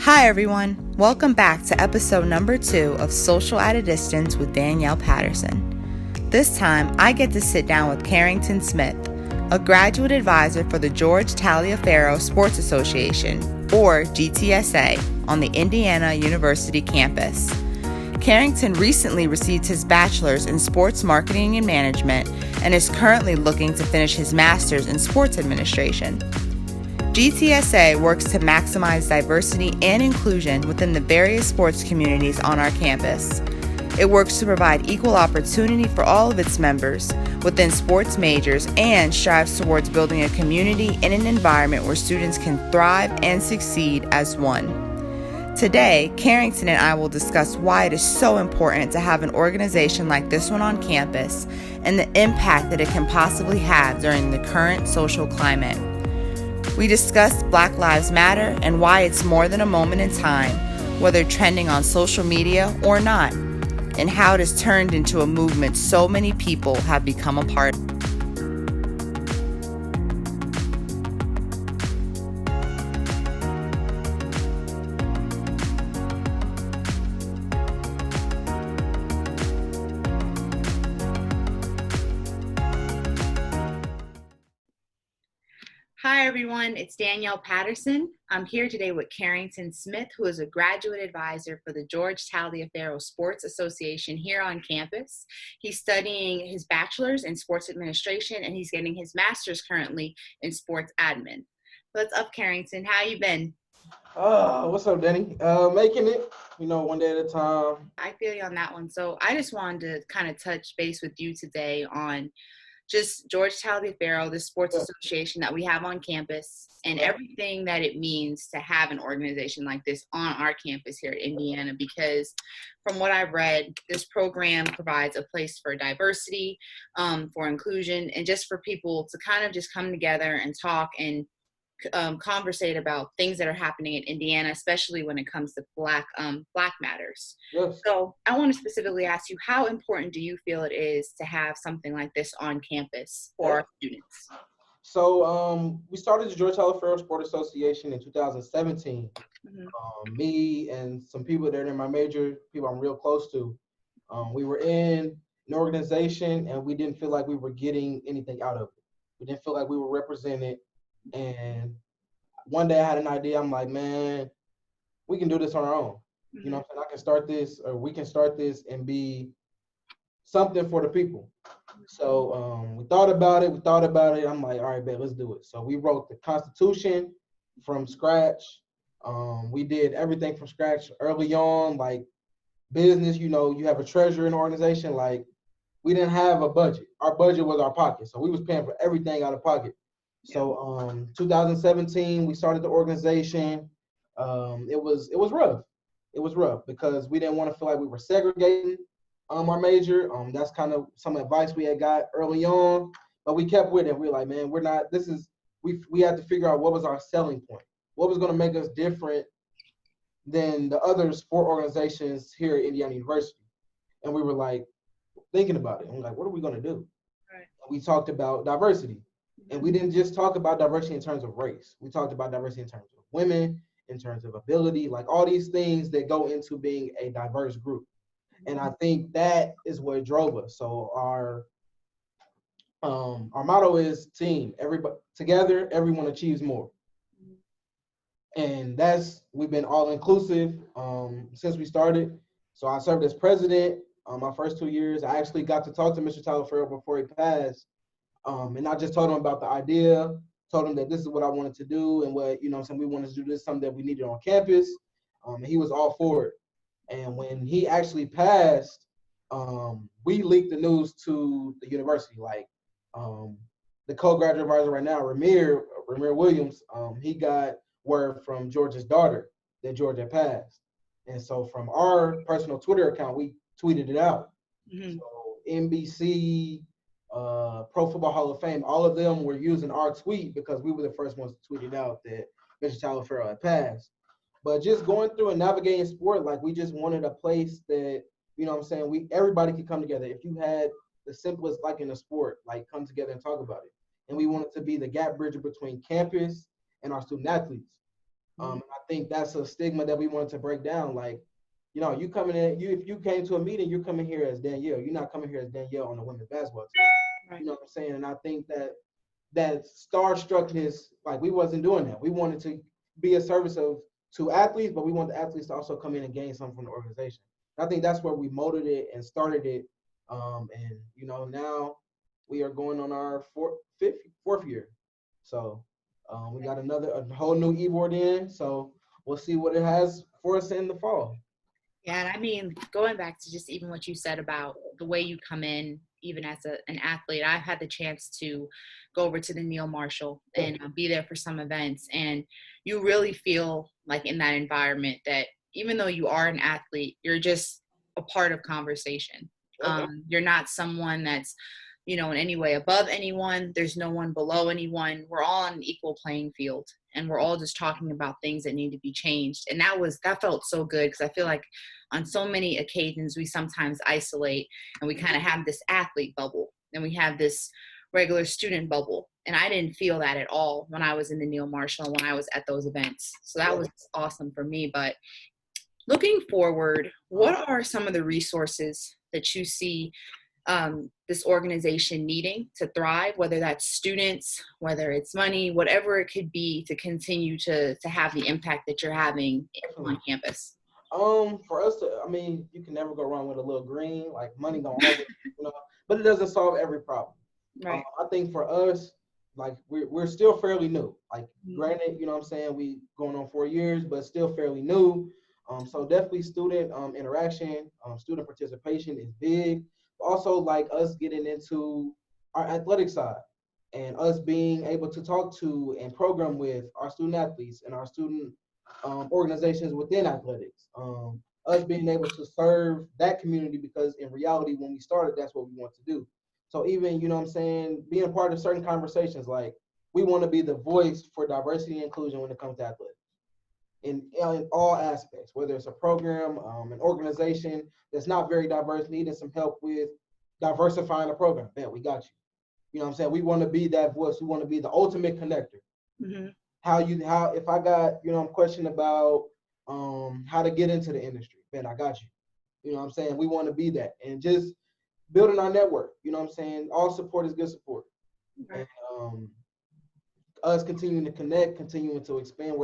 Hi everyone, welcome back to episode number 2 of Social at a Distance with Danielle Patterson. This time, I get to sit down with Carrington Smith, a graduate advisor for the George Taliaferro Sports Association, or GTSA, on the Indiana University campus. Carrington recently received his bachelor's in sports marketing and management and is currently looking to finish his master's in sports administration. GTSA works to maximize diversity and inclusion within the various sports communities on our campus. It works to provide equal opportunity for all of its members within sports majors and strives towards building a community and an environment where students can thrive and succeed as one. Today, Carrington and I will discuss why it is so important to have an organization like this one on campus and the impact that it can possibly have during the current social climate. We discussed Black Lives Matter and why it's more than a moment in time, whether trending on social media or not, and how it has turned into a movement so many people have become a part of. Hi everyone, it's Danielle Patterson. I'm here today with Carrington Smith, who is a graduate advisor for the George Taliaferro Sports Association here on campus. He's studying his bachelor's in sports administration and he's getting his master's currently in sports admin. What's up, Carrington? How you been? What's up, Danny? Making it, one day at a time. I feel you on that one. So I just wanted to kind of touch base with you today on just George Taliaferro, the sports association that we have on campus, and everything that it means to have an organization like this on our campus here at Indiana. Because from what I've read, this program provides a place for diversity, for inclusion, and just for people to kind of just come together and talk and conversate about things that are happening in Indiana, especially when it comes to Black matters. Yes. So I want to specifically ask you, how important do you feel it is to have something like this on campus for our students? So we started the George Taliaferro Sports Association in 2017. Me and some people that are in my major, people I'm real close to, we were in an organization and we didn't feel like we were getting anything out of it. We didn't feel like we were represented. And one day I had an idea. I'm like, man, we can do this on our own. You know what I'm saying? I can start this, or we can start this and be something for the people. So we thought about it. I'm like, all right, bet, let's do it. So we wrote the Constitution from scratch. We did everything from scratch early on, like business, you have a treasurer in the organization. Like, we didn't have a budget. Our budget was our pocket. So we was paying for everything out of pocket. So 2017, we started the organization. It was rough. It was rough because we didn't want to feel like we were segregating our major. That's kind of some advice we had got early on, but we kept with it. We were like, man, we're not. We had to figure out what was our selling point, what was going to make us different than the other sport organizations here at Indiana University. And we were like thinking about it. And we're like, what are we going to do? Right. We talked about diversity. And we didn't just talk about diversity in terms of race. We talked about diversity in terms of women, in terms of ability, like all these things that go into being a diverse group. And I think that is what drove us. So our motto is team. Everybody together, everyone achieves more. And we've been all inclusive since we started. So I served as president my first 2 years. I actually got to talk to Mr. Taliaferro before he passed. And I just told him about the idea, told him that this is what I wanted to do and what, we wanted to do this, something that we needed on campus. And he was all for it. And when he actually passed, we leaked the news to the university. Like the co-graduate advisor right now, Ramir Williams, he got word from George's daughter that George had passed. And so from our personal Twitter account, we tweeted it out. So NBC, Pro Football Hall of Fame, all of them were using our tweet because we were the first ones to tweet it out that Mr. Taliaferro had passed. But just going through and navigating sport, like we just wanted a place that, everybody could come together. If you had the simplest, like in a sport, like come together and talk about it. And we wanted to be the gap bridger between campus and our student athletes. And I think that's a stigma that we wanted to break down. Like, you know, you coming in, if you came to a meeting, you're coming here as Danielle. You're not coming here as Danielle on the women's basketball team. Right. You know what I'm saying? And I think that starstruckness, like we wasn't doing that. We wanted to be a service to athletes, but we want the athletes to also come in and gain something from the organization. And I think that's where we molded it and started it. And you know, now we are going on our fourth year. So we got a whole new e-board in. So we'll see what it has for us in the fall. Yeah, and I mean, going back to just even what you said about the way you come in, even as an athlete, I've had the chance to go over to the Neil Marshall and be there for some events. And you really feel like in that environment that even though you are an athlete, you're just a part of conversation. You're not someone that's, you know, in any way above anyone. There's no one below anyone. We're all on an equal playing field, and we're all just talking about things that need to be changed. And that felt so good, because I feel like on so many occasions we sometimes isolate and we kind of have this athlete bubble and we have this regular student bubble. And I didn't feel that at all when I was in the Neil Marshall, when I was at those events. So that was awesome for me. But looking forward, what are some of the resources that you see this organization needing to thrive, whether that's students, whether it's money, whatever it could be, to continue to have the impact that you're having on campus? For us I mean, you can never go wrong with a little green, like money gonna always, you know, but it doesn't solve every problem. Right. I think for us, like we're still fairly new. Like granted, you know what I'm saying, we going on 4 years, but still fairly new. So definitely student interaction, student participation is big. Also, like us getting into our athletic side and us being able to talk to and program with our student athletes and our student organizations within athletics. Us being able to serve that community, because in reality, when we started, that's what we want to do. So even, you know what I'm saying, being part of certain conversations, like we want to be the voice for diversity and inclusion when it comes to athletics. In all aspects, whether it's a program, an organization that's not very diverse, needing some help with diversifying the program, man, we got you. You know what I'm saying? We want to be that voice. We want to be the ultimate connector. How if I got, you know, I'm questioning about how to get into the industry, man, I got you. You know what I'm saying? We want to be that, and just building our network. You know what I'm saying? All support is good support. And us continuing to connect, continuing to expand.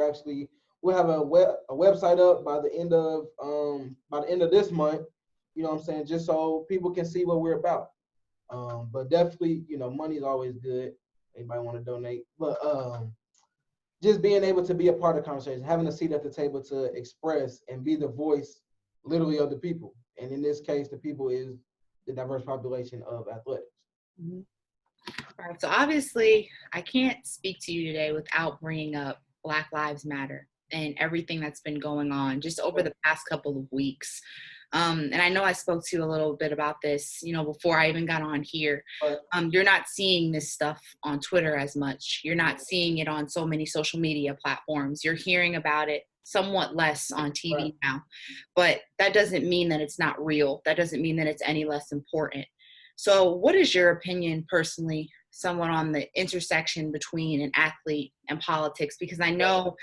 We'll have a website up by the end of this month. You know what I'm saying? Just so people can see what we're about. But definitely, you know, money is always good. Anybody want to donate? But just being able to be a part of the conversation, having a seat at the table to express and be the voice literally of the people. And in this case, the people is the diverse population of athletics. All right, so obviously I can't speak to you today without bringing up Black Lives Matter and everything that's been going on just over the past couple of weeks. And I know I spoke to you a little bit about this, you know, before I even got on here. You're not seeing this stuff on Twitter as much. You're not seeing it on so many social media platforms. You're hearing about it somewhat less on TV now. But that doesn't mean that it's not real. That doesn't mean that it's any less important. So what is your opinion personally, someone on the intersection between an athlete and politics? Because I know,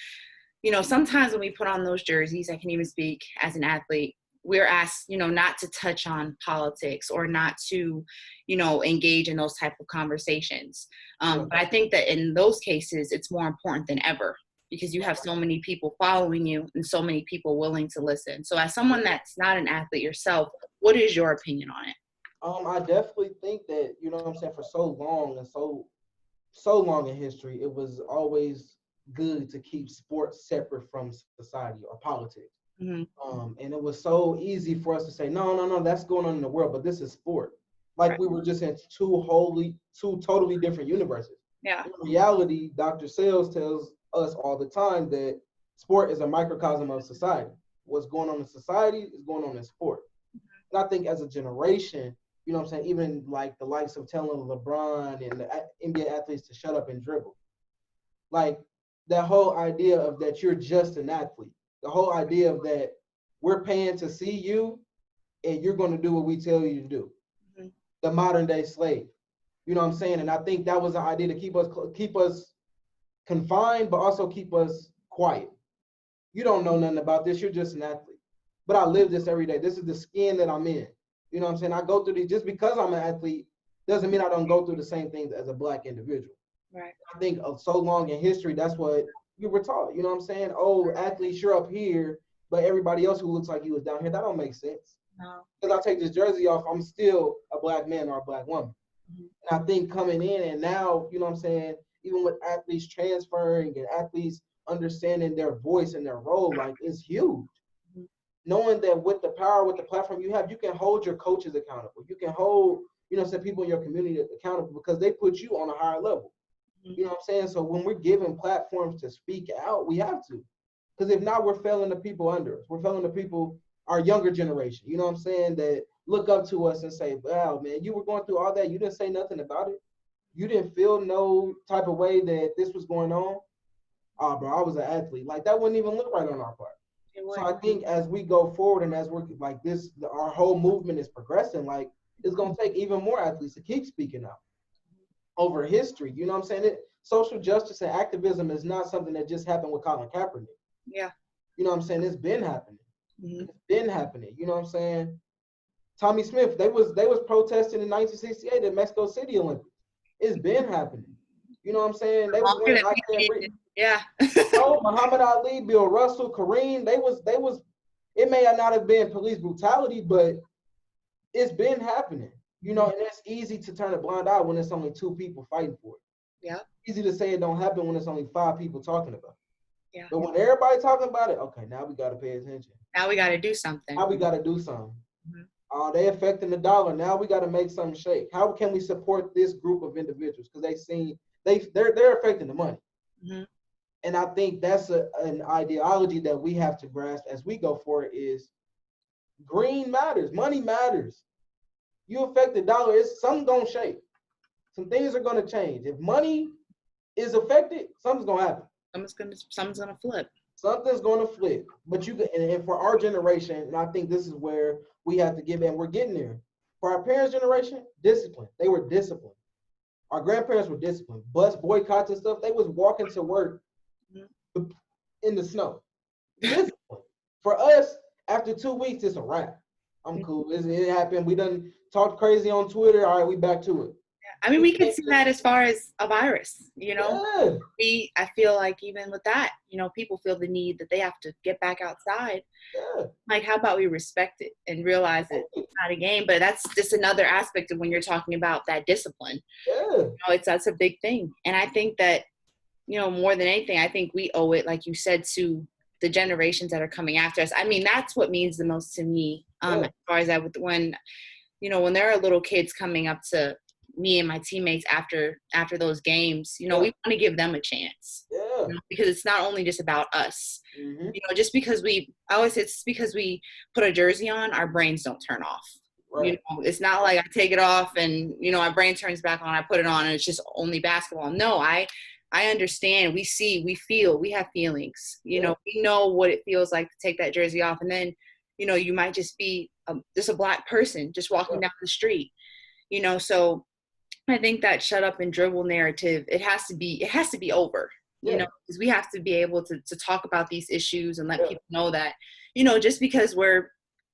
you know, sometimes when we put on those jerseys, I can even speak as an athlete, we're asked, you know, not to touch on politics or not to, you know, engage in those type of conversations. But I think that in those cases, it's more important than ever, because you have so many people following you and so many people willing to listen. So as someone that's not an athlete yourself, what is your opinion on it? I definitely think that, you know what I'm saying, for so long and so long in history, it was always good to keep sports separate from society or politics. And it was so easy for us to say, no, that's going on in the world, but this is sport. Like we were just in two totally different universes. Yeah. In reality, Dr. Sales tells us all the time that sport is a microcosm of society. What's going on in society is going on in sport. And I think as a generation, you know what I'm saying, even like the likes of telling LeBron and the NBA athletes to shut up and dribble. Like that whole idea of that you're just an athlete. The whole idea of that we're paying to see you and you're going to do what we tell you to do. The modern day slave. You know what I'm saying? And I think that was the idea to keep us confined, but also keep us quiet. You don't know nothing about this. You're just an athlete. But I live this every day. This is the skin that I'm in. You know what I'm saying? I go through these just because I'm an athlete doesn't mean I don't go through the same things as a Black individual. Right. I think of so long in history, that's what you were taught. You know what I'm saying? Oh, athletes, you're up here, but everybody else who looks like you is down here. That don't make sense. No. Because I take this jersey off, I'm still a Black man or a Black woman. Mm-hmm. And I think coming in and now, you know what I'm saying, even with athletes transferring and athletes understanding their voice and their role, like, it's huge. Mm-hmm. Knowing that with the power, with the platform you have, you can hold your coaches accountable. You can hold, you know, some people in your community accountable because they put you on a higher level. You know what I'm saying? So when we're given platforms to speak out, we have to. Because if not, we're failing the people under us. We're failing the people, our younger generation, you know what I'm saying, that look up to us and say, wow, man, you were going through all that. You didn't say nothing about it. You didn't feel no type of way that this was going on. Oh, bro, I was an athlete. Like, that wouldn't even look right on our part. So I think as we go forward and as we're like this, our whole movement is progressing, like, it's going to take even more athletes to keep speaking out over history. You know what I'm saying? Social justice and activism is not something that just happened with Colin Kaepernick. Yeah. You know what I'm saying? It's been happening. Mm-hmm. It's been happening. You know what I'm saying? Tommy Smith, they was protesting in 1968 at Mexico City Olympics. It's been happening. You know what I'm saying? They was wearing, I can't breathe. Yeah. Oh, Muhammad Ali, Bill Russell, Kareem, they was, it may not have been police brutality, but it's been happening. You know, and it's easy to turn a blind eye when it's only 2 people fighting for it. Yeah. Easy to say it don't happen when it's only 5 people talking about it. Yeah. But when everybody talking about it, okay, now we got to pay attention. Now we got to do something. Now we got to do something. Mm-hmm. They affecting the dollar. Now we got to make something shake. How can we support this group of individuals? Because they're affecting the money. Mm-hmm. And I think that's an ideology that we have to grasp as we go forward is green matters. Money matters. You affect the dollar, it's something gonna shake. Some things are gonna change. If money is affected, something's gonna happen. Something's gonna flip. Something's gonna flip. But and for our generation, and I think this is where we have to give, and we're getting there. For our parents' generation, discipline. They were disciplined. Our grandparents were disciplined. Bus boycotts and stuff, they was walking to work in the snow. Discipline. For us, after 2 weeks, it's a wrap. I'm cool. It happened. We done talked crazy on Twitter. All right, we back to it. I mean, we can see that as far as a virus, you know. Yeah. I feel like even with that, you know, people feel the need that they have to get back outside. Yeah. Like, how about we respect it and realize that it's not a game? But that's just another aspect of when you're talking about that discipline. Yeah. You know, that's a big thing. And I think that, you know, more than anything, I think we owe it, like you said, to the generations that are coming after us. I mean, that's what means the most to me. As far as when there are little kids coming up to me and my teammates after those games, you know, we want to give them a chance. Yeah. You know, because it's not only just about us. Mm-hmm. You know, just because I always say it's because we put a jersey on, our brains don't turn off. Right. You know, it's not like I take it off and, you know, my brain turns back on, I put it on and it's just only basketball. No, I understand. We see, we feel, we have feelings. You know, we know what it feels like to take that jersey off. And then, you know, you might just be just a Black person just walking down the street, you know. So I think that shut up and dribble narrative, it has to be over, you know, because we have to be able to talk about these issues and let people know that, you know, just because we're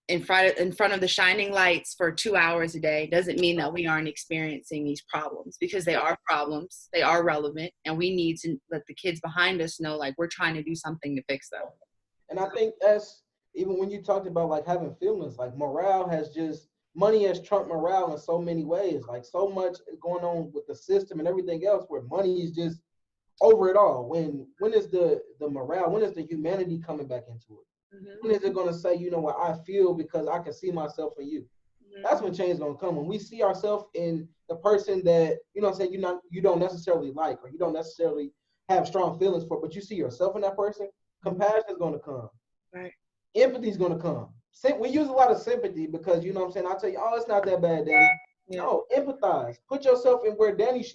in front of the shining lights for 2 hours a day doesn't mean that we aren't experiencing these problems, because they are problems, they are relevant, and we need to let the kids behind us know, like, we're trying to do something to fix them. And I think that's, even when you talked about like having feelings, like money has trumped morale in so many ways. Like, so much is going on with the system and everything else where money is just over it all. When is the morale, when is the humanity coming back into it? Mm-hmm. When is it going to say, you know what, I feel because I can see myself in you? Mm-hmm. That's when change is going to come. When we see ourselves in the person that, you know what I'm saying, you don't necessarily like, or you don't necessarily have strong feelings for, but you see yourself in that person, compassion is going to come. Right. Empathy is going to come. We use a lot of sympathy because, you know what I'm saying, I tell you, oh, it's not that bad, Danny. Yeah. No, empathize. Put yourself in Danny's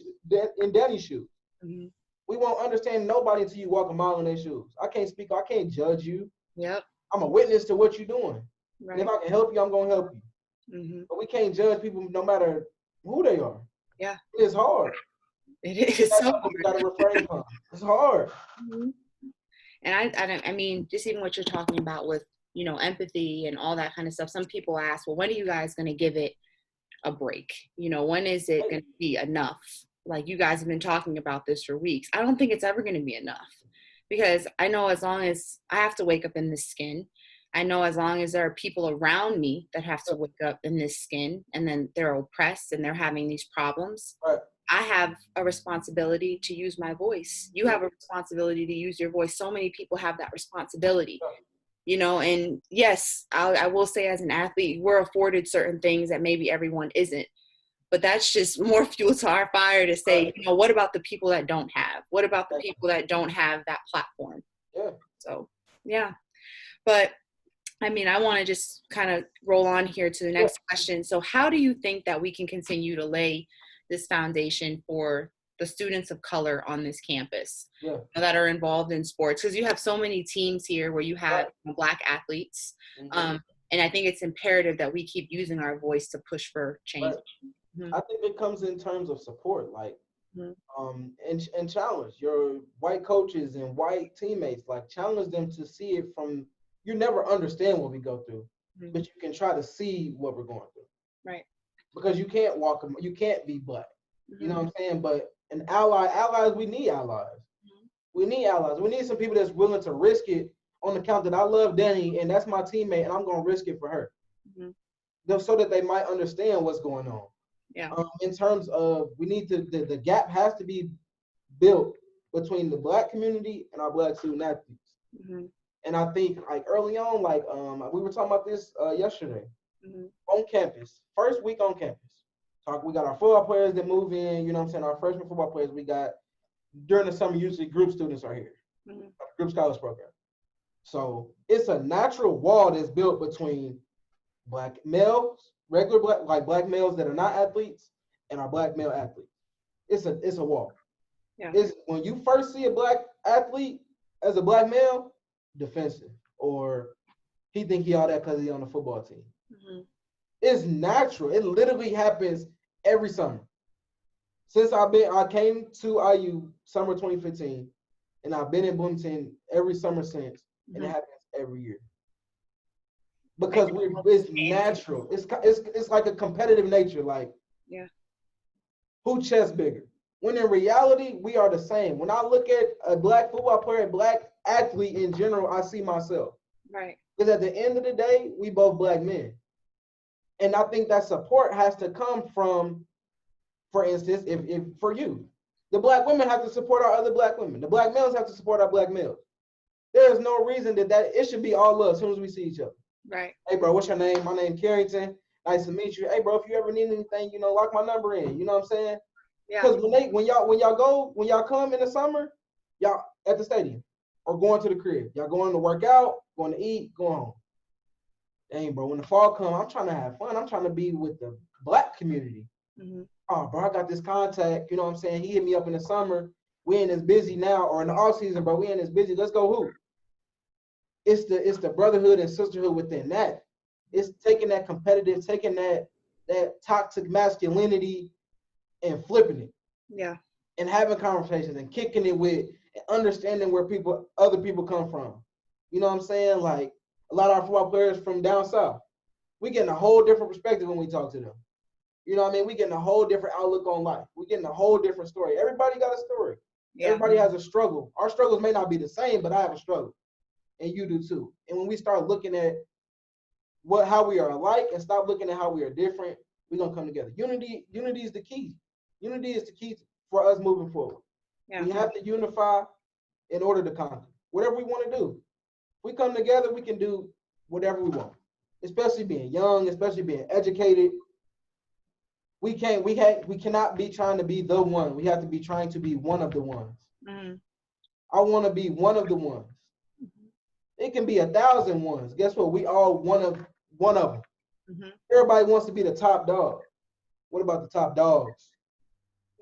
shoes. Mm-hmm. We won't understand nobody until you walk a mile in their shoes. I can't judge you. Yep. I'm a witness to what you're doing. Right. And if I can help you, I'm going to help you. Mm-hmm. But we can't judge people no matter who they are. Yeah. It's hard. It is so hard. You got to refrain from. It's hard. Mm-hmm. And I mean, just even what you're talking about with, empathy and all that kind of stuff. Some people ask, well, when are you guys going to give it a break? When is it going to be enough? Like, you guys have been talking about this for weeks. I don't think it's ever going to be enough, because I know as long as I have to wake up in this skin, I know as long as there are people around me that have to wake up in this skin, and then they're oppressed and they're having these problems, Right. I have a responsibility to use my voice. You have a responsibility to use your voice. So many people have that responsibility, and yes, I will say, as an athlete, we're afforded certain things that maybe everyone isn't. But that's just more fuel to our fire to say, what about the people that don't have? What about the people that don't have that platform? Yeah. So, yeah. But, I mean, I want to just kind of roll on here to the next question. So how do you think that we can continue to lay this foundation for the students of color on this campus that are involved in sports? Because you have so many teams here where you have Black athletes. And I think it's imperative that we keep using our voice to push for change. Mm-hmm. I think it comes in terms of support, like, and challenge your white coaches and white teammates, like challenge them to see it from, you never understand what we go through, but you can try to see what we're going through. Right. Because you can't be Black. You know what I'm saying? But an allies, we need allies. We need allies. We need some people that's willing to risk it on the count that I love Danny and that's my teammate and I'm going to risk it for her. So that they might understand what's going on. Yeah. In terms of, we need to, the gap has to be built between the Black community and our Black student athletes. And I think, like, early on, like, we were talking about this yesterday on campus, first week on campus. We got our football players that move in, you know what I'm saying? Our freshman football players, we got, during the summer, usually group students are here, group scholars program. So it's a natural wall that's built between Black males, regular Black males that are not athletes, and our Black male athletes. It's a wall. Yeah. It's when you first see a Black athlete as a Black male, defensive, or he think he all that because he's on the football team. It's natural. It literally happens every summer. Since I came to IU summer 2015, and I've been in Bloomington every summer since, and it happens every year. Because it's natural. It's like a competitive nature. Like, who chest bigger? When in reality, we are the same. When I look at a Black football player, a Black athlete in general, I see myself. Right. Because at the end of the day, we both Black men. And I think that support has to come from, for instance, if for you, the Black women have to support our other Black women. The Black males have to support our Black males. There is no reason that it should be all love as soon as we see each other. Right. Hey, bro, what's your name? My name's Carrington. Nice to meet you. Hey, bro, if you ever need anything, lock my number in. You know what I'm saying? Yeah. Because when y'all come in the summer, y'all at the stadium or going to the crib, y'all going to work out, going to eat, going home. Dang, bro, when the fall comes, I'm trying to have fun. I'm trying to be with the Black community. Oh, bro, I got this contact. You know what I'm saying? He hit me up in the summer. We ain't as busy now, or in the off season, bro. We ain't as busy. Let's go hoop. It's the brotherhood and sisterhood within that. It's taking that competitive, taking that toxic masculinity and flipping it. Yeah. And having conversations and kicking it with and understanding where other people come from. You know what I'm saying? Like, a lot of our football players from down south, we getting a whole different perspective when we talk to them. You know what I mean? We getting a whole different outlook on life. We getting a whole different story. Everybody got a story. Yeah. Everybody has a struggle. Our struggles may not be the same, but I have a struggle. And you do too. And when we start looking at how we are alike and stop looking at how we are different, we're gonna come together. Unity is the key. Unity is the key for us moving forward. Yeah. We have to unify in order to conquer. Whatever we want to do. If we come together, we can do whatever we want. Especially being young, especially being educated. We cannot be trying to be the one. We have to be trying to be one of the ones. I want to be one of the ones. It can be 1,000 ones. Guess what? We all one of them. Everybody wants to be the top dog. What about the top dogs?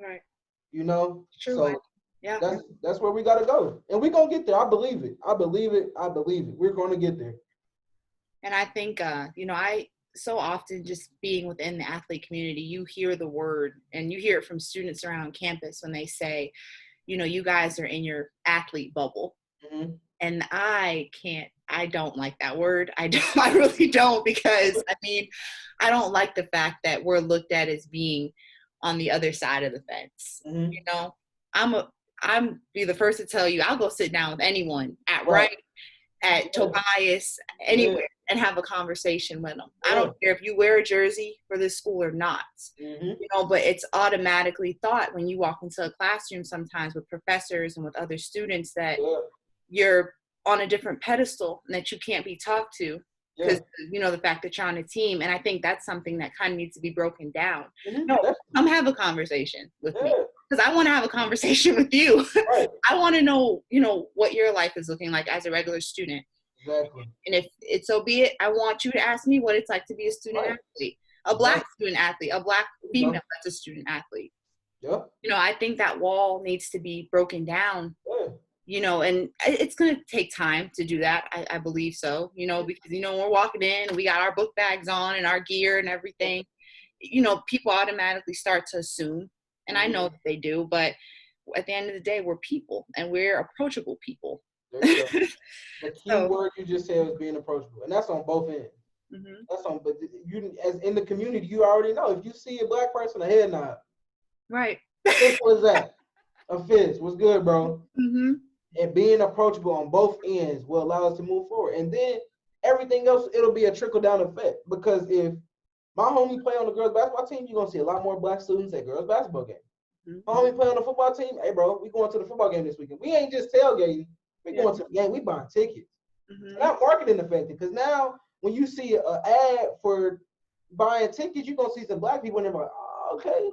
Right. You know? True. So yeah. That's where we gotta go. And we're gonna get there. I believe it. We're gonna get there. And I think I so often, just being within the athlete community, you hear the word, and you hear it from students around campus when they say, you guys are in your athlete bubble. And I don't like that word. I really don't, because I don't like the fact that we're looked at as being on the other side of the fence. Mm-hmm. You know, I'm be the first to tell you, I'll go sit down with anyone at Right. at Tobias, anywhere, and have a conversation with them. I don't care if you wear a jersey for this school or not, but it's automatically thought when you walk into a classroom sometimes with professors and with other students that you're on a different pedestal and that you can't be talked to because, the fact that you're on a team. And I think that's something that kind of needs to be broken down. No, come have a conversation with me, because I want to have a conversation with you. Right. I want to know, what your life is looking like as a regular student. Exactly. And if it's so be it, I want you to ask me what it's like to be a student athlete, a Black student athlete, a Black female that's a student athlete. Yeah. I think that wall needs to be broken down. And it's going to take time to do that. I believe so, because, when we're walking in and we got our book bags on and our gear and everything, people automatically start to assume, and I know that they do, but at the end of the day, we're people and we're approachable people. The key word you just said was being approachable, and that's on both ends. That's on, but you, as in the community, you already know if you see a Black person, a head nod. Right. Simple as that. A fist. What's good, bro? And being approachable on both ends will allow us to move forward. And then everything else, it'll be a trickle-down effect. Because if my homie play on the girls' basketball team, you're going to see a lot more Black students at girls' basketball games. My homie play on the football team, hey, bro, we going to the football game this weekend. We ain't just tailgating. We going to the game. We buying tickets. Not marketing effective. Because now when you see an ad for buying tickets, you're going to see some Black people and they're like, oh, okay.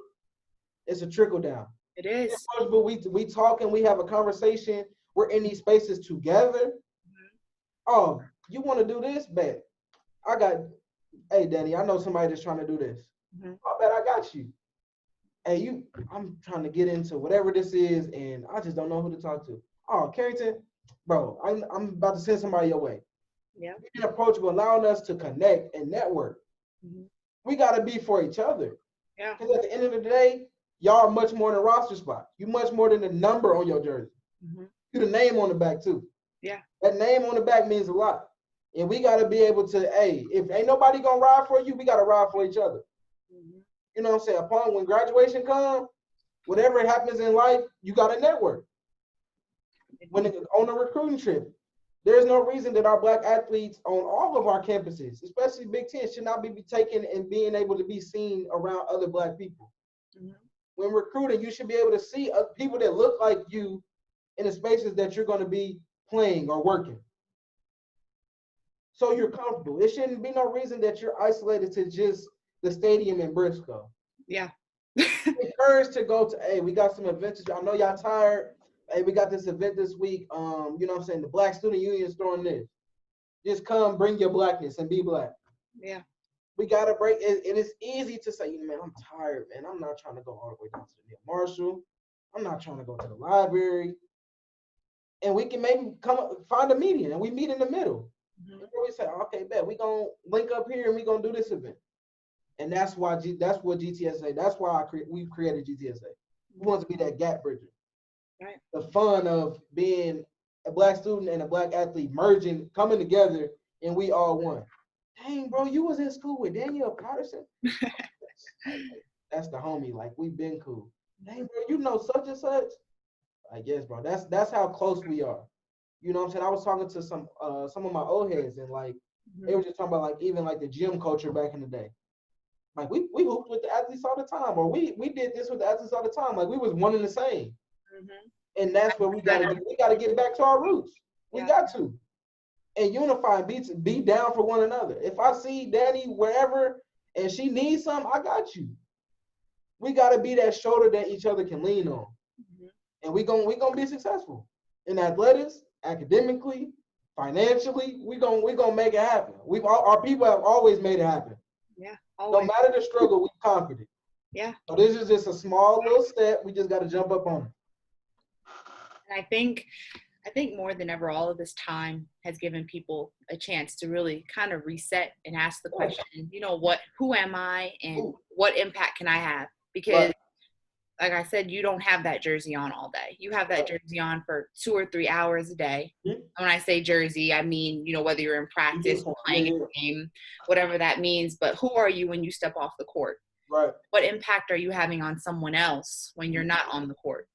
It's a trickle-down. It is. We talk and we have a conversation. We're in these spaces together. Oh, you want to do this? Bet. Hey, Danny, I know somebody that's trying to do this. I bet I got you. Hey, I'm trying to get into whatever this is, and I just don't know who to talk to. Oh, Carrington, bro, I'm about to send somebody your way. Yeah. Being approachable, allowing us to connect and network. We got to be for each other. Yeah. Because at the end of the day, y'all are much more than a roster spot. You much more than the number on your jersey. You the name on the back too. Yeah. That name on the back means a lot. And we got to be able to, if ain't nobody going to ride for you, we got to ride for each other. You know what I'm saying? When graduation comes, whatever happens in life, you got to network. When on a recruiting trip, there's no reason that our Black athletes on all of our campuses, especially Big Ten, should not be taken and being able to be seen around other Black people. When recruiting, you should be able to see people that look like you in the spaces that you're going to be playing or working. So you're comfortable. It shouldn't be no reason that you're isolated to just the stadium in Briscoe. Yeah. Encouraged to go to, hey, we got some events. I know y'all tired. Hey, we got this event this week. You know what I'm saying? The Black Student Union is throwing this. Just come, bring your Blackness and be Black. Yeah. We got to break it. It is easy to say, man, I'm tired, man. I'm not trying to go all the way down to the Neil Marshall. I'm not trying to go to the library. And we can maybe find a median and we meet in the middle. We say, okay, bet we gonna link up here and we gonna do this event. And that's why that's what GTSA. That's why we've created GTSA. We want to be that gap bridger. Right. The fun of being a Black student and a Black athlete merging, coming together, and we all one. Dang, bro, you was in school with Danielle Patterson. That's the homie. Like we've been cool. Dang, bro, you know such and such. I guess, bro. That's how close we are. You know what I'm saying? I was talking to some of my old heads, and like they were just talking about like even like the gym culture back in the day. Like we hooped with the athletes all the time, or we did this with the athletes all the time. Like we was one and the same. And that's where we gotta get back to our roots. We got to. And unify and be down for one another. If I see Danny wherever and she needs something, I got you. We gotta be that shoulder that each other can lean on. And we gonna be successful in athletics, academically, financially. We gonna make it happen. Our people have always made it happen. Yeah. Always. No matter the struggle, we conquered it. Yeah. So this is just a small little step. We just got to jump up on it. And I think more than ever, all of this time has given people a chance to really kind of reset and ask the question, who am I and what impact can I have? Because like I said, you don't have that jersey on all day. You have that jersey on for 2 or 3 hours a day. Mm-hmm. When I say jersey, I mean, whether you're in practice, playing a game, whatever that means. But who are you when you step off the court? Right. What impact are you having on someone else when you're not on the court?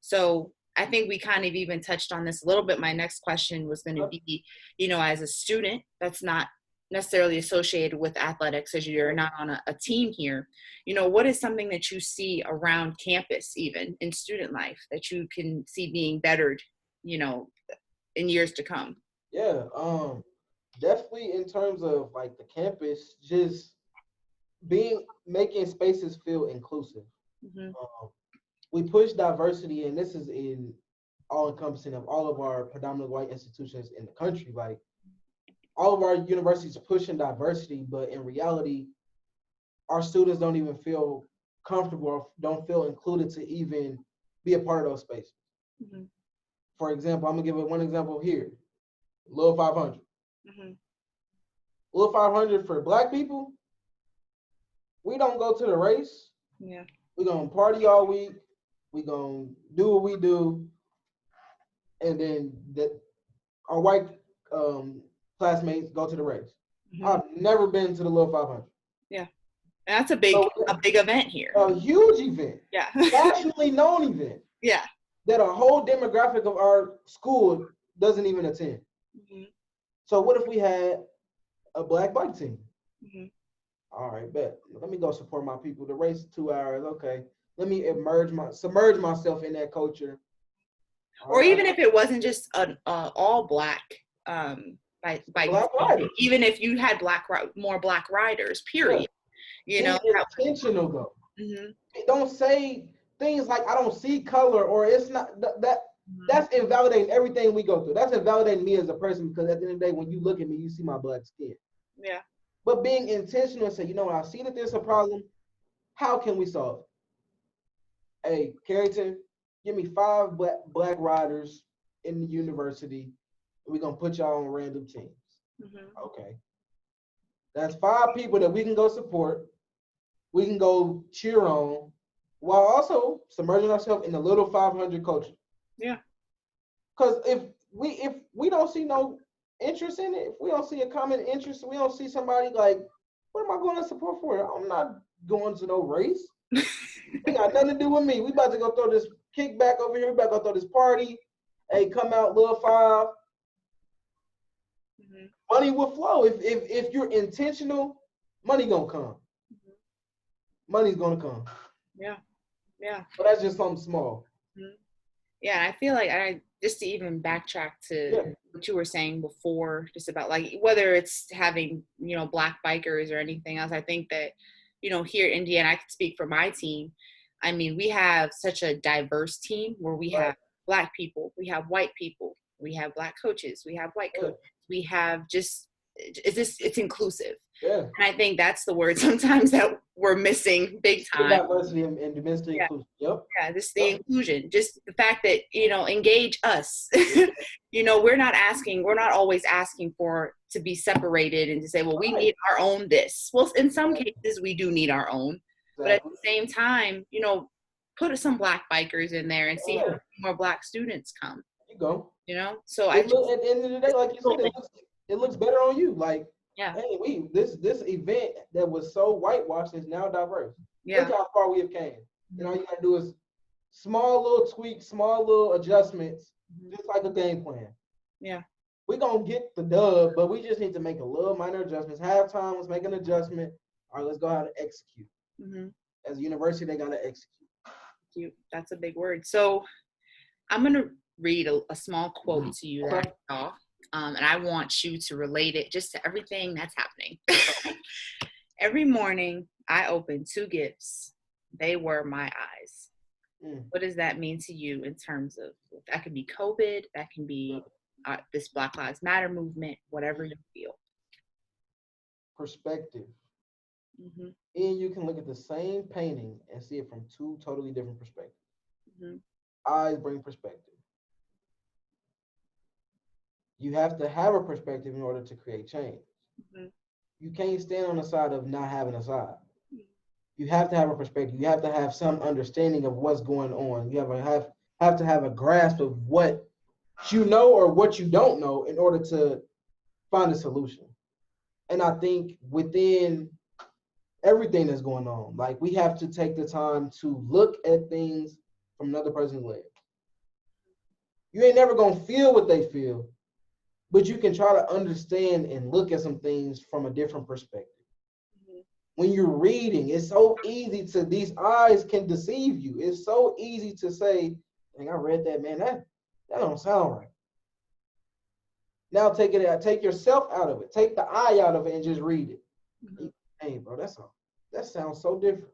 So I think we kind of even touched on this a little bit. My next question was going to be, as a student that's not necessarily associated with athletics, as you're not on a team here, what is something that you see around campus, even in student life, that you can see being bettered, in years to come? Yeah, definitely in terms of like the campus, just making spaces feel inclusive. Mm-hmm. We push diversity, and this is in all encompassing of all of our predominantly white institutions in the country. Like all of our universities pushing diversity, but in reality, our students don't even feel comfortable or don't feel included to even be a part of those spaces. Mm-hmm. For example, I'm gonna give it one example here. Lil 500. Mm-hmm. Lil 500 for Black people, we don't go to the race. Yeah. We're gonna party all week. We're gonna do what we do. And then our white classmates go to the race. Mm-hmm. I've never been to the Lil 500. Yeah. And that's a big event here. A huge event. Yeah. Nationally known event. Yeah. That a whole demographic of our school doesn't even attend. Mm-hmm. So what if we had a Black bike team? Mm-hmm. All right, bet. Let me go support my people. The race is 2 hours. Okay. Let me submerge myself in that culture. Or even if it wasn't just an all Black bike team, even if you had more Black riders, period. Yeah. Intentional though. Mm-hmm. Don't say things like I don't see color, or it's not that. That's invalidating everything we go through. That's invalidating me as a person, because at the end of the day, when you look at me, you see my Black skin. Yeah. But being intentional and say, I see that there's a problem. How can we solve it? Hey, Carrington, give me 5 black riders in the university, and we're gonna put y'all on random teams. Mm-hmm. Okay. That's 5 people that we can go support. We can go cheer on, while also submerging ourselves in the Little 500 culture. Yeah. Because if we don't see no interest in it, if we don't see a common interest, we don't see somebody like, what am I going to support for? I'm not going to no race. It got nothing to do with me. We about to go throw this kickback over here. We about to go throw this party. Hey, come out, Lil 5. Mm-hmm. Money will flow. If you're intentional, money gonna come. Mm-hmm. Money's gonna come. Yeah. Yeah. But that's just something small. Mm-hmm. Yeah, I feel like just to even backtrack to what you were saying before, just about like whether it's having, Black bikers or anything else, I think that, here in Indiana, I can speak for my team. I mean, we have such a diverse team where we have Black people, we have white people, we have Black coaches, we have white coaches, we have it's inclusive. Yeah. And I think that's the word sometimes that we're missing big time. Diversity and domestic inclusion. Yep. Yeah, just the inclusion, just the fact that, engage us. We're not always asking for to be separated and to say, well, we need our own this. Well, in some cases we do need our own, but at the same time, put some Black bikers in there and see how many more Black students come. There you go. So at the end of the day, like you said, it looks better on you. Like, hey, this event that was so whitewashed is now diverse. Yeah. Look how far we have came. All you gotta do is small little tweaks, small little adjustments, just like a game plan. Yeah. We're gonna get the dub, but we just need to make a little minor adjustments. Halftime, let's make an adjustment. All right, let's go ahead and execute. Mm-hmm. As a university, they gotta execute. That's a big word. So I'm gonna read a small quote to you that I saw. And I want you to relate it just to everything that's happening. Every morning, I open 2 gifts. They were my eyes. What does that mean to you in terms of, that can be COVID, that can be this Black Lives Matter movement, whatever you feel? Perspective. Mm-hmm. And you can look at the same painting and see it from 2 totally different perspectives. Mm-hmm. Eyes bring perspective. You have to have a perspective in order to create change. Mm-hmm. You can't stand on the side of not having a side. You have to have a perspective. You have to have some understanding of what's going on. You have to have a grasp of what you know or what you don't know in order to find a solution. And I think within everything that's going on, like we have to take the time to look at things from another person's lens. You ain't never gonna feel what they feel, but you can try to understand and look at some things from a different perspective. When you're reading, it's so easy to, these eyes can deceive you. It's so easy to say, dang, I read that, man, that don't sound right. Now take it out, take yourself out of it, take the eye out of it and just read it. Hey, bro, that sounds so different.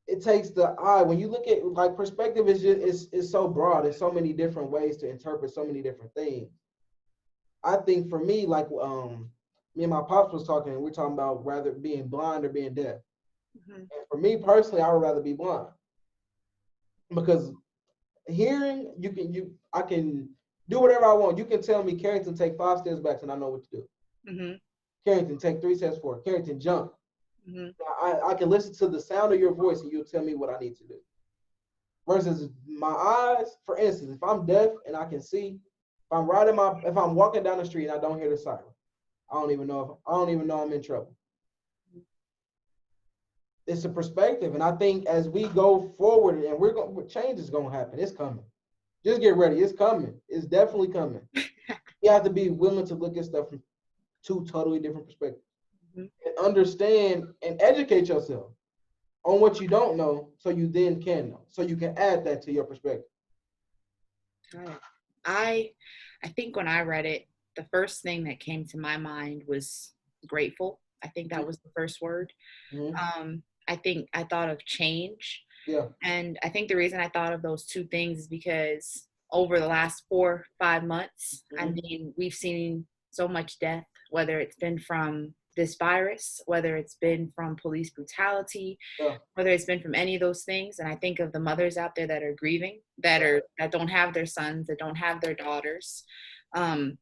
It takes the eye. When you look at, like, perspective is just it's so broad. There's so many different ways to interpret so many different things. I think for me, like me and my pops was talking, and we're talking about rather being blind or being deaf. And for me personally, I would rather be blind. Because hearing, I can do whatever I want. You can tell me, Carrington, take 5 steps back, and I know what to do. Carrington, take 3 steps forward. Carrington, jump. I can listen to the sound of your voice and you'll tell me what I need to do. Versus my eyes, for instance, if I'm deaf and I can see, if I'm walking down the street and I don't hear the siren, I don't even know I'm in trouble. It's a perspective, and I think as we go forward, and change is gonna happen. It's coming. Just get ready. It's coming. It's definitely coming. You have to be willing to look at stuff from 2 totally different perspectives. And understand and educate yourself on what you don't know, so you then can know, so you can add that to your perspective. I think when I read it, the first thing that came to my mind was grateful. I think that was the first word. I think I thought of change. Yeah. And I think the reason I thought of those 2 things is because over the last 4-5 months, I mean, we've seen so much death, whether it's been from this virus, whether it's been from police brutality, whether it's been from any of those things. And I think of the mothers out there that are grieving, that don't have their sons, that don't have their daughters.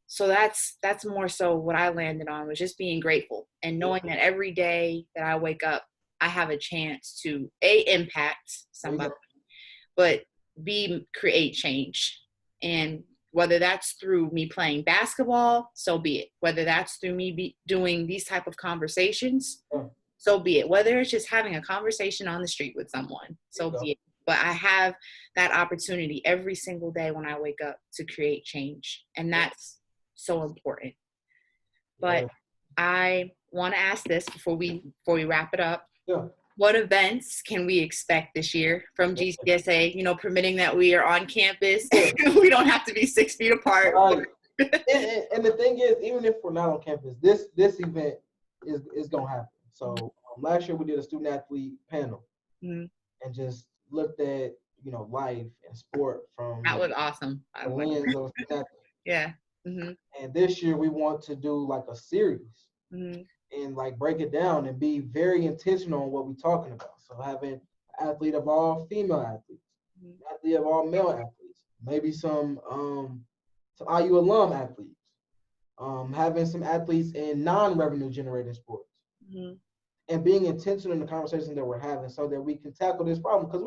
So that's more so what I landed on, was just being grateful and knowing that every day that I wake up, I have a chance to impact somebody, but create change. And whether that's through me playing basketball, so be it. Whether that's through me doing these type of conversations, so be it. Whether it's just having a conversation on the street with someone, so be it. But I have that opportunity every single day when I wake up to create change. And that's so important. But I want to ask this before we wrap it up. What events can we expect this year from GTSA, permitting that we are on campus? We don't have to be 6 feet apart. And the thing is, even if we're not on campus, this event is going to happen. So last year we did a student athlete panel and just looked at, life and sport from that was awesome. The lens of student athlete. Yeah. And this year we want to do like a series and like break it down and be very intentional on what we're talking about. So having an athlete of all female athletes, athlete of all male athletes, maybe some IU alum athletes, having some athletes in non-revenue generating sports, and being intentional in the conversation that we're having so that we can tackle this problem, because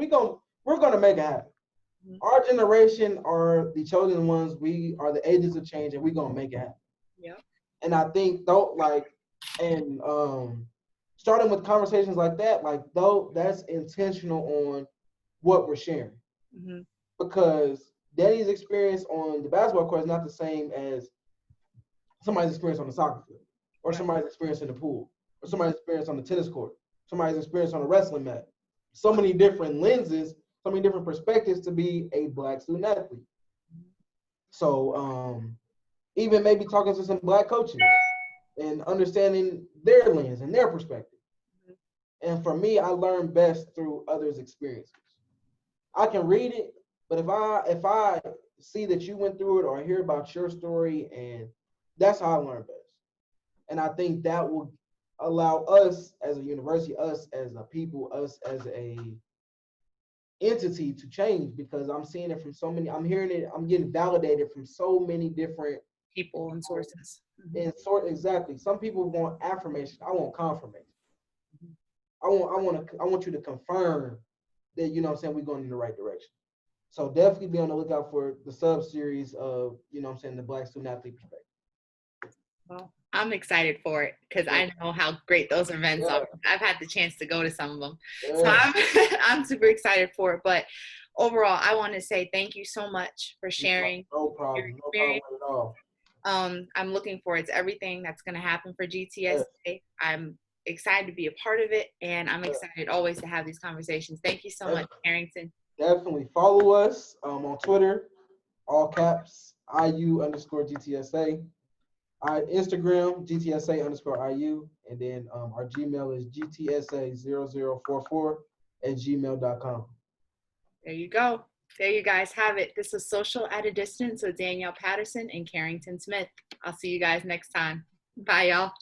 we're gonna make it happen. Our generation are the chosen ones. We are the agents of change, and we're gonna make it happen. And I think starting with conversations like that, that's intentional on what we're sharing, because Danny's experience on the basketball court is not the same as somebody's experience on the soccer field, or somebody's experience in the pool, or somebody's experience on the tennis court, somebody's experience on a wrestling mat. So many different lenses, so many different perspectives to be a Black student athlete. So even maybe talking to some Black coaches and understanding their lens and their perspective. And for me, I learn best through others' experiences. I can read it, but if I see that you went through it or I hear about your story, and that's how I learn best. And I think that will allow us as a university, us as a people, us as a entity to change, because I'm seeing it from so many, I'm hearing it, I'm getting validated from so many different people and sources. Exactly. Some people want affirmation. I want confirmation. I want you to confirm that, you know what I'm saying, we're going in the right direction. So definitely be on the lookout for the sub series of, you know what I'm saying, the Black Student Athlete Perspective. Well, I'm excited for it because I know how great those events are. I've had the chance to go to some of them. So I'm super excited for it. But overall, I want to say thank you so much for sharing. No problem. No problem at all. I'm looking forward to everything that's going to happen for GTSA. I'm excited to be a part of it, and I'm excited always to have these conversations. Thank you so much, Carrington. Definitely follow us on Twitter, all caps, IU_GTSA. Instagram, GTSA_IU. And then our Gmail is GTSA0044@gmail.com. There you go. There you guys have it. This is Social at a Distance with Danielle Patterson and Carrington Smith. I'll see you guys next time. Bye, y'all.